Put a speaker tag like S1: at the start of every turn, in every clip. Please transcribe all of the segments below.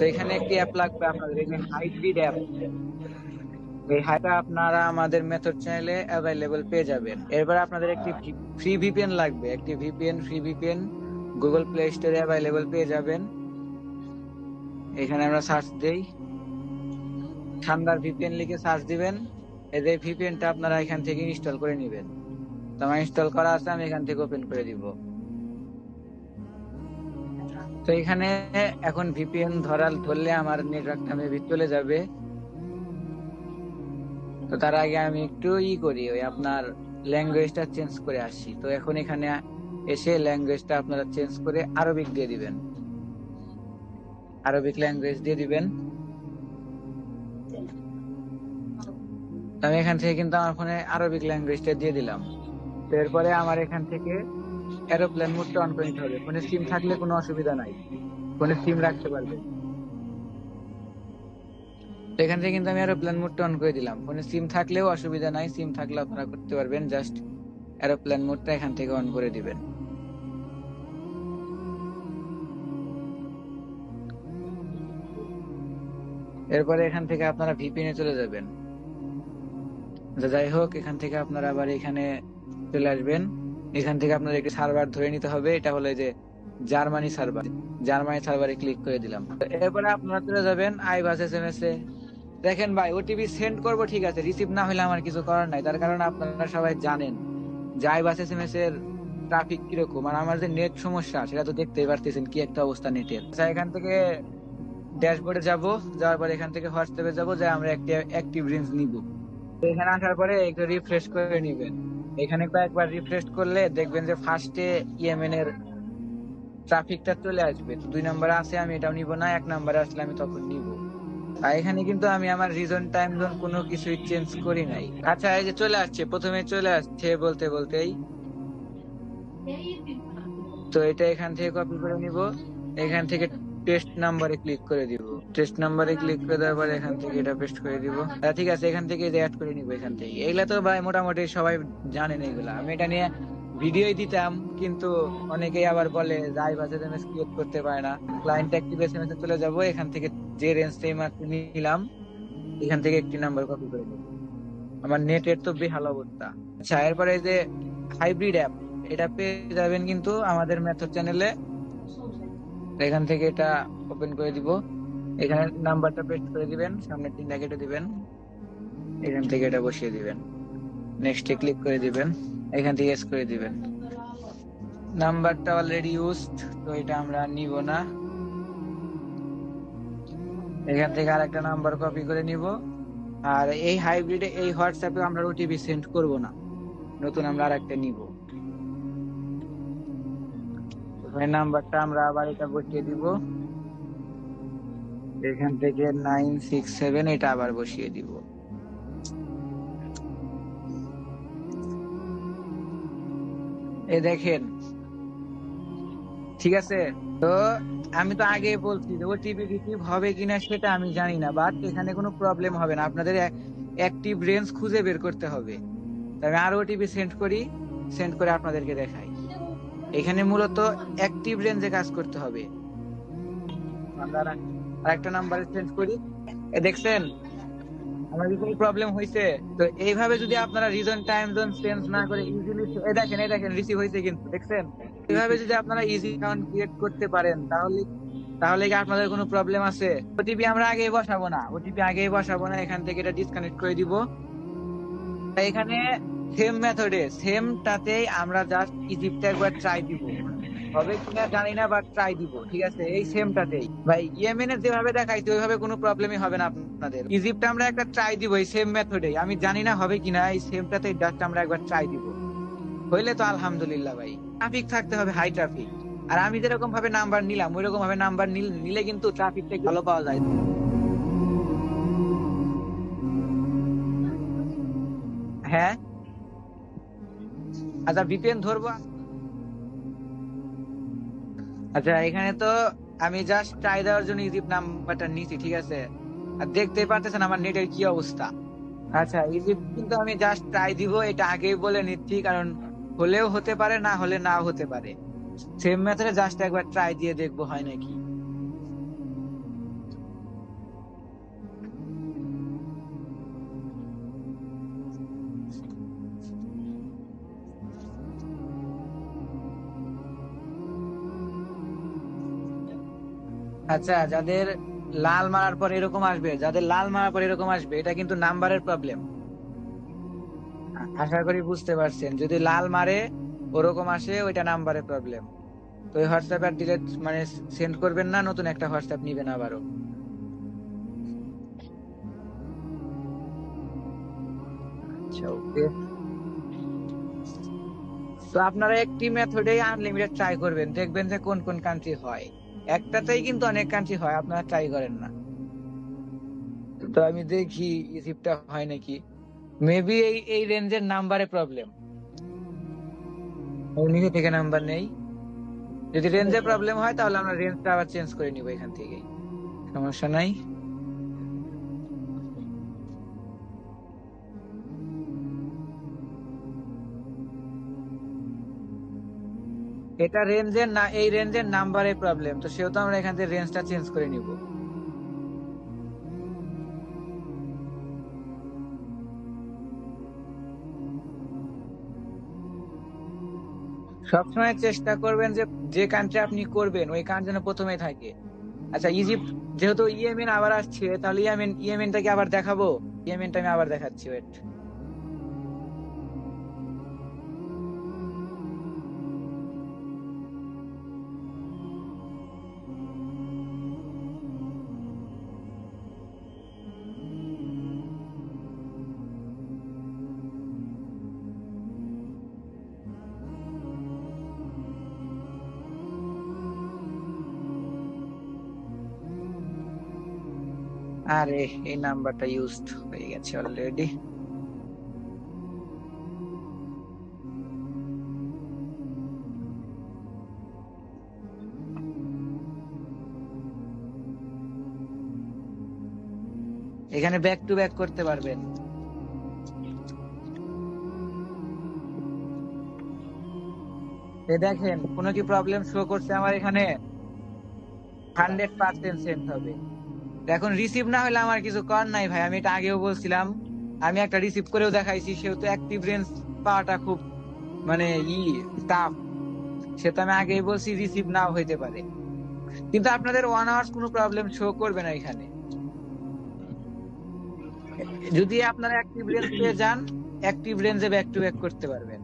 S1: তো এখানে একটি অ্যাপ লাগবে আপনাদের, এই যে হাইব্রিড অ্যাপ। এই হাইটা আপনারা আমাদের মেথড চ্যানেলে অ্যাভেলেবল পেয়ে যাবেন। এরপর আপনাদের একটি ফ্রি ভিপিএন লাগবে, একটি VPN, free VPN Google play স্টোরে অ্যাভেলেবল পেয়ে যাবেন। এখানে আমরা সার্চ দেই, ঠান্ডার ভিপিএন লিখে সার্চ দিবেন। এই যে ভিপিএনটা আপনারা এখান থেকে ইনস্টল করে নেবেন। তো আমার ইনস্টল করা আছে, আমি এখান থেকে ওপেন করে দিব। তো এখানে এখন ভিপিএন ধরলে আমার নেটওয়ার্কটা মেবি চলে যাবে। তো তার আগে আমি একটু করি, ওই আপনার ল্যাঙ্গুয়েজটা চেঞ্জ করে আসি। তো এখন এখানে এসে ল্যাঙ্গুয়েজটা আপনারা চেঞ্জ করে আরবিক দিয়ে দিবেন, আরবিক ল্যাঙ্গুয়েজ দিয়ে দিবেন। আমি এখান থেকে কিন্তু আমার ফোনে আরবিক ল্যাঙ্গুয়েজটা দিয়ে দিলাম। তো এরপরে আমার এখান থেকে এরোপ্লেন মোডটা অন করে নিতে হবে। ফোনে সিম থাকলে কোনো অসুবিধা নাই, ফোনে সিম রাখতে পারবেন। তো এখান থেকে কিন্তু আমি এরোপ্লেন মোডটা অন করে দিলাম। ফোনে সিম থাকলেও অসুবিধা নাই, সিম থাকলে আপনারা করতে পারবেন। জাস্ট এরোপ্লেন মোডটা এখান থেকে অন করে দিবেন। এরপরে এখান থেকে আপনারা ভিপিএন এ চলে যাবেন। যাই হোক, এখান থেকে আপনারা আবার এখানে চলে আসবেন। এখান থেকে আপনাদের একটি সার্ভার ধরে নিতে হবে, এটা হলো যে জার্মানি সার্ভার। জার্মানি সার্ভারে ক্লিক করে দিলাম। এরপরে আপনারা চলে যাবেন আইবাস এসএমএস এ। দেখেন ভাই, ওটিপি সেন্ড করবো ঠিক আছে, রিসিভ না হলে আমার কিছু করার নাই। তার কারণ আপনারা সবাই জানেন যে আইবাস এসএমএস এর ট্রাফিক কিরকম, আর আমার যে নেট সমস্যা সেটা তো দেখতেই পারতেছেন কি একটা অবস্থা নেটের। এখান থেকে ড্যাশবোর্ডে যাব, যাওয়ার পরে এখান থেকে হোয়াটসঅ্যাপে যাব, যে আমরা একটি অ্যাক্টিভ রেঞ্জ নিব। এখানে আসার পরে একটু রিফ্রেশ করে নিবেন। এখানে কয়েকবার রিফ্রেশ করলে দেখবেন যে ফার্স্টে ইয়েমেন এর ট্রাফিকটা চলে আসবে। 2 নম্বরে আছে, আমি এটাও নিব না। 1 নম্বরে আসলে আমি তখন নিব। আর এখানে কিন্তু আমি আমার রিজন টাইম জোন কোনো কিছুই চেঞ্জ করি নাই। আচ্ছা, এই যে চলে আসছে, প্রথমে চলে আসছে বলতে বলতেই। তো এটা এখান থেকে কপি করে নিব, এখান থেকে টেস্ট নাম্বারে ক্লিক করে দিব। টেস্ট নাম্বারে ক্লিক করে দেওয়ার পরে এখান থেকে এটা পেস্ট করে দিব। ঠিক আছে, এখান থেকে অ্যাড করে নিব। এখান থেকে এগুলা তো ভাই মোটামুটি সবাই জানেন এগুলা, আমি এটা নিয়ে ভিডিওই দিতাম, কিন্তু অনেকেই আবার বলে যে আইবাস এসএমএস ক্রিয়েট করতে পারে না। ক্লায়েন্ট অ্যাক্টিভ এসএমএস এ চলে যাব, এখান থেকে যে রেঞ্জ টাইম নিলাম এখান থেকে একটি নাম্বার কপি করে নেব। আমার নেটের তো বেহাল অবস্থা। আচ্ছা, এরপরে এই যে হাইব্রিড অ্যাপ, এটা পেয়ে যাবেন কিন্তু আমাদের মেথড চ্যানেলে। এখান থেকে এটা ওপেন করে দিব, এখানে নাম্বারটা পেস্ট করে দিবেন, সামনে 3টা কেটে দিবেন, এখান থেকে এটা বসিয়ে দিবেন, নেক্সট এ ক্লিক করে দিবেন, এখান থেকে এস করে দিবেন। নাম্বারটা অলরেডি ইউজড, তো এটা আমরা নিব না। এখান থেকে আরেকটা নাম্বার কপি করে নিব। আর এই হাইব্রিডে এই হোয়াটসঅ্যাপে আমরা ওটিপি সেন্ড করব না, নতুন আমরা আরেকটা নিব। এই নাম্বারটা আমরা আবার এটা বসিয়ে দিব, এখান থেকে 967 এটা আবার বসিয়ে দিব। এই দেখেন, ঠিক আছে। তো আমি তো আগে বলছি যে ওটিপি রিসিভ হবে কিনা সেটা আমি জানি না, বাট এখানে কোনো প্রবলেম হবে না। আপনাদের অ্যাক্টিভ রেঞ্জ খুঁজে বের করতে হবে। আমি আর ওটিপি সেন্ড করি, সেন্ড করে আপনাদেরকে দেখাই। এখানে মূলত অ্যাক্টিভ রেঞ্জে কাজ করতে হবে। আমরা আরেকটা নাম্বারে সেন্ড করি, দেখছেন আমার কি কোনো প্রবলেম হয়েছে? তো এইভাবে যদি আপনারা রিজন টাইম জোন চেঞ্জ না করে ইজিলি, এই দেখেন রিসিভ হয়েছে কিন্তু, দেখছেন? এইভাবে যদি আপনারা ইজি অ্যাকাউন্ট ক্রিয়েট করতে পারেন, তাহলে কি আপনাদের কোনো প্রবলেম আছে? ওটিপি আমরা আগেই বসাবো না, এখান থেকে এটা ডিসকানেক্ট করে দিব। এখানে সেম মেথডে সেমটাতেই আমরা জাস্ট ইজিপ্টে একবার ট্রাই দিব, হবে কিনা জানি না, বাট ট্রাই দিব। ঠিক আছে, এই সেমটাতেই ভাই ইয়েমেনের যেভাবে দেখাইছে ওইভাবে কোনো প্রবলেমই হবে না আপনাদের। ইজিপ্টে আমরা একটা ট্রাই দিব এই সেম মেথডেই, আমি জানি না হবে কিনা, এই সেমটাতেই জাস্ট আমরা একবার ট্রাই দিব। হইলে তো আলহামদুলিল্লাহ ভাই। ট্রাফিক থাকতে হবে, হাই ট্রাফিক। আর আমি যেরকম ভাবে নাম্বার নিলাম ওইরকম ভাবে নাম্বার নিলে কিন্তু ট্রাফিকটা ভালো পাওয়া যায়। হ্যাঁ, আচ্ছা ভিপিএন ধরবো। আচ্ছা, এখানে তো আমি জাস্ট ট্রাই দেওয়ার জন্য ইজিপ্ট নাম্বারটা নিছি, ঠিক আছে। আর দেখতেই পারতেছেন আমার নেটের কি অবস্থা। আচ্ছা, ইজিপ্ট কিন্তু আমি জাস্ট ট্রাই দিব, এটা আগেই বলে নিচ্ছি, কারণ হলেও হতে পারে, না হলে নাও হতে পারে। সেম মেথডে জাস্ট একবার ট্রাই দিয়ে দেখবো হয় নাকি। আচ্ছা, যাদের লাল মারার পর এরকম আসবে, যাদের লাল মারার পর এরকম আসবে, এটা কিন্তু নাম্বারের প্রবলেম। আশা করি বুঝতে পারছেন, যদি লাল মারে ওরকম আসে ওইটা নাম্বারের প্রবলেম। তো ওই হোয়াটসঅ্যাপ আর ডিলেট মানে সেন্ড করবেন না, নতুন একটা হোয়াটসঅ্যাপ নিবেন আবারও। আচ্ছা, ওকে। তো আপনারা একটি মেথডে আনলিমিটেড ট্রাই করবেন, দেখবেন যে কোন কোন কান্ট্রি হয়। একটাতেই কিন্তু অনেক কান্ট্রি হয়, আপনারা ট্রাই করেন না। তো আমি দেখি ইজিপ্টটা হয় নাকি। মেবি এই এই রেঞ্জের নাম্বারে প্রবলেম, নিজে থেকে নাম্বার নেই। যদি রেঞ্জে প্রবলেম হয় তাহলে আমরা রেঞ্জটা আবার চেঞ্জ করে নিব এখান থেকেই, সমস্যা নাই। এটা রেঞ্জের না, এই রেঞ্জের নাম্বারে প্রবলেম, তো সেহেতু আমরা এখান থেকে রেঞ্জটা চেঞ্জ করে নিব। সবসময় চেষ্টা করবেন যে যে কান্ট্রি আপনি করবেন ওই কান্ট্রি যেন প্রথমেই থাকে। আচ্ছা, ইজিপ্ট যেহেতু ইয়েমেন আবার আসছে, তাহলে ইয়েমেনটাকে আবার দেখাবো। ইয়েমেনটা আমি আবার দেখাচ্ছি, ওয়েট। আরে, এই নাম্বারটা ইউজড হয়ে গেছে অলরেডি। এখানে ব্যাক টু ব্যাক করতে পারবেন। দেখেন কোনো কি প্রবলেম শো করছে আমার এখানে? 100% সেন্ড হবে। এখন রিসিভ না হলে আমার কিছু করার নাই ভাই, আমি এটা আগেও বলছিলাম। আমি একটা রিসিভ করেও দেখাইছি, সেহেতু অ্যাক্টিভ রেঞ্জ পাওয়াটা খুব মানে টাফ। সেটা আমি আগেই বলছি, রিসিভ নাও হইতে পারে। কিন্তু আপনাদের 1 আওয়ার্স কোনো প্রবলেম শো করবে না এখানে। যদি আপনারা অ্যাক্টিভ রেঞ্জ পেয়ে যান, অ্যাক্টিভ রেঞ্জে ব্যাক টু ব্যাক করতে পারবেন।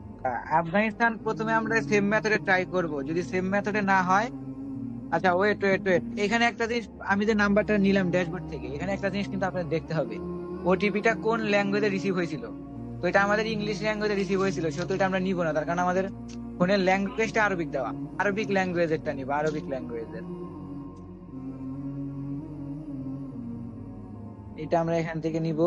S1: আফগানিস্তান প্রথমে আমরা সেম মেথডে ট্রাই করব, যদি সেম মেথডে না হয়। আচ্ছা, ওয়েট ওয়েট ওয়েট, এখানে একটা জিনিস, আমি যে নাম্বারটা নিলাম ড্যাশবোর্ড থেকে, এখানে একটা জিনিস কিন্তু আপনাদের দেখতে হবে। ওটিপিটা কোন ল্যাঙ্গুয়েজে রিসিভ হয়েছিল। তো এটা আমাদের ইংলিশ ল্যাঙ্গুয়েজে রিসিভ হয়েছিল, সেহেতু এটা আমরা নিব না, তার কারণ আমাদের ফোনের ল্যাঙ্গুয়েজটা আরবিক দেওয়া। আরবিক ল্যাঙ্গুয়েজেরটা নিব, আরবিক ল্যাঙ্গুয়েজের। এটা আমরা এখান থেকে নিব।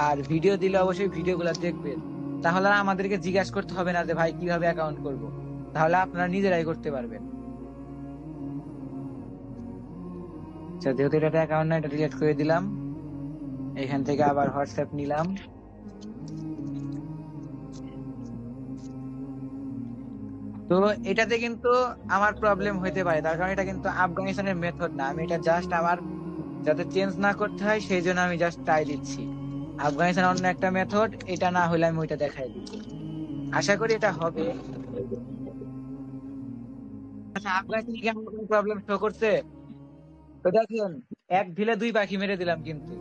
S1: আর ভিডিও দিলে অবশ্যই ভিডিও গুলা দেখবেন, তাহলে আর আমাদেরকে জিজ্ঞাসা করতে হবে না যে ভাই কিভাবে অ্যাকাউন্ট করব। তাহলে আপনারা নিজেরাই করতে পারবেন। আচ্ছা, যেহেতু এটা অ্যাকাউন্ট না, এটা ডিলিট করে দিলাম। এখান থেকে আবার হোয়াটসঅ্যাপ নিলাম। তো এটাতে কিন্তু আমার প্রবলেম হইতে পারে, তার কারণ এটা কিন্তু আফগানিস্তানের মেথড না। আমি এটা জাস্ট আমার যাতে চেঞ্জ না করতে হয় সেই জন্য আমি জাস্ট ট্রাই দিচ্ছি। আফগানিস্তান অন্য একটা মেথড, এটা না হলে আমি ওইটা দেখাই দিব। আশা করি এটা হবে। আচ্ছা, আফগানিস্তানে কি আমার কোনো প্রবলেম শো করছে? তো দেখেন, এক ঢিলে দুই পাখি মেরে দিলাম কিন্তু।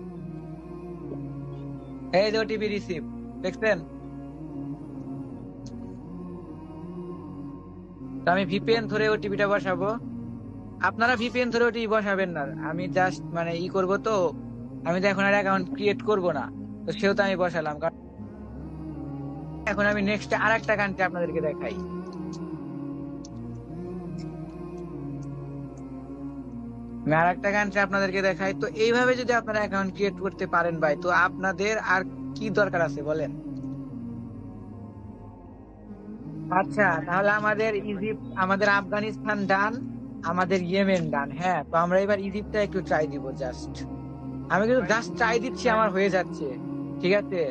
S1: এই যে ওটিপি রিসিভ, দেখছেন? তো আমি ভিপিএন ধরে ওটিপিটা বসাবো। আপনারা ভিপিএন ধরে ওটিপি বসাবেন না, আমি জাস্ট মানে করব তো। আমি তো এখন আর অ্যাকাউন্ট ক্রিয়েট করব না, তো সেহেতু আমি বসালাম। কারণ এখন আমি নেক্সট আর একটা কান্ট্রি আপনাদেরকে দেখাই। আমি আর একটা কান্ট্রি আপনাদেরকে দেখাই। তো এইভাবে যদি আপনারা অ্যাকাউন্ট ক্রিয়েট করতে পারেন ভাই, তো আপনাদের আর কি দরকার আছে বলেন? আচ্ছা, তাহলে আমাদের ইজিপ্ট, আমাদের আফগানিস্তান ডান, আমাদের ইয়েমেন ডান। হ্যাঁ, তো আমরা এবার ইজিপ্টটা একটু ট্রাই দিব জাস্ট। আমি কিন্তু জাস্ট ট্রাই দিচ্ছি, আমার হয়ে যাচ্ছে। ঠিক আছে।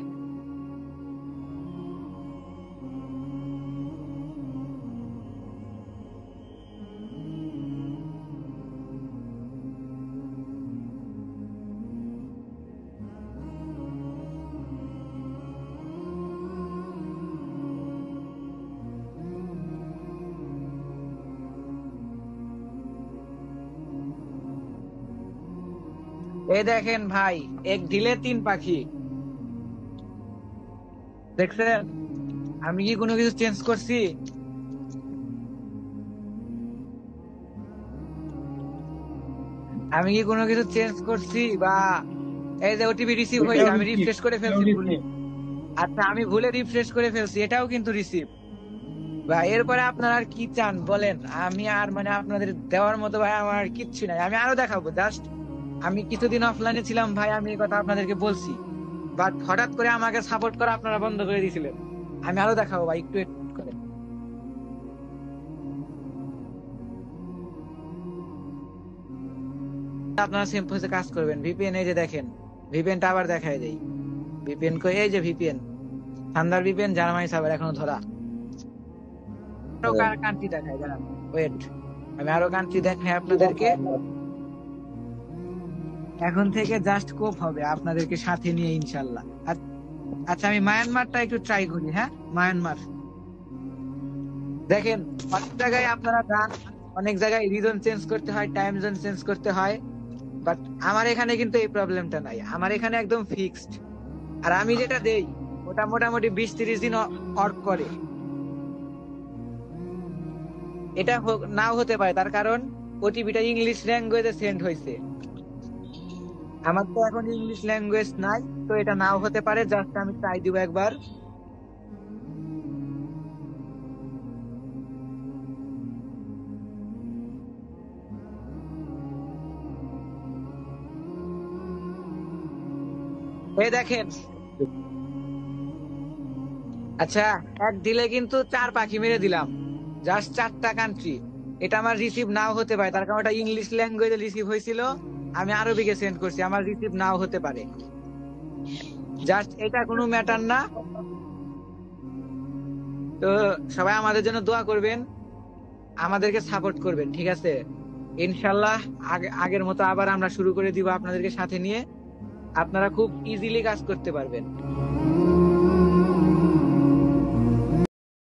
S1: এই দেখেন ভাই, এক ঢিলে 3 পাখি। দেখছেন আমি কি কোনো কিছু চেঞ্জ করছি? আমি কি কোনো কিছু চেঞ্জ করছি? বা এই যে ওটিপি রিসিভ হয়েছে, আমি রিফ্রেশ করে ফেলছি ভুলে। আচ্ছা, আমি ভুলে রিফ্রেশ করে ফেলছি, এটাও কিন্তু রিসিভ। ভাই এরপরে আপনারা আর কি চান বলেন? আমি আর মানে আপনাদের দেওয়ার মতো ভাই আমার আর কিচ্ছু নাই। আমি আরো দেখাবো, জাস্ট আমি কিছুদিন অফলাইনে ছিলাম ভাই, আমি এই কথা আপনাদেরকে বলছি, বাট হঠাৎ করে আমাকে সাপোর্ট করা আপনারা বন্ধ করে দিয়েছিলেন। আমি আরো দেখাবো ভাই, একটু একটু করে। আপনারা সেম প্রসেসে কাজ করবেন। ভিপিএন এই যে দেখেন, ভিপিএনটা আবার দেখায় দেই। ভিপিএন কই? এই যে VPN, thunder VPN Germany server এখনো ধরা। আরো কান্ট্রি দেখায়, জানান ওয়েট, আমি আরো কান্ট্রি দেখাই আপনাদেরকে। এখন থেকে জাস্ট কোপ হবে আপনাদেরকে সাথে নিয়ে ইনশাল্লাহ। আচ্ছা, আমি মায়ানমারটা একটু ট্রাই করি। হ্যাঁ, মায়ানমার দেখেন, অনেক জায়গায় আপনারা যান, অনেক জায়গায় রিজন চেঞ্জ করতে হয়, টাইম জোন চেঞ্জ করতে হয়, বাট আমার এখানে কিন্তু এই প্রবলেমটা নাই। আমার এখানে একদম ফিক্সড। আর আমি যেটা দেই ওটা মোটামুটি 20-30 দিন ওয়ার্ক করে। এটা নাও হতে পারে, তার কারণ ওটিপিটা ইংলিশ ল্যাঙ্গুয়েজে সেন্ড হয়েছে। আমার তো এখন ইংলিশ ল্যাঙ্গুয়েজ নাই, তো এটা নাও হতে পারে। জাস্ট আমি ট্রাই দিব একবার। এই দেখেন, আচ্ছা এক দিলে কিন্তু 4 পাখি মেরে দিলাম, জাস্ট 4টা কান্ট্রি। এটা আমার রিসিভ নাও হতে পারে, তার কারণ এটা ইংলিশ ল্যাঙ্গুয়েজে রিসিভ হয়েছিল, আমি আরবিকে সেন্ড করছি, আমার রিসিভ নাও হতে পারে। জাস্ট এটা কোনো ম্যাটার না। তো সবাই আমাদের জন্য দোয়া করবেন, আমাদেরকে সাপোর্ট করবেন, ঠিক আছে? ইনশাল্লাহ আগের মতো আবার আমরা শুরু করে দিব আপনাদেরকে সাথে নিয়ে। আপনারা খুব ইজিলি কাজ করতে পারবেন।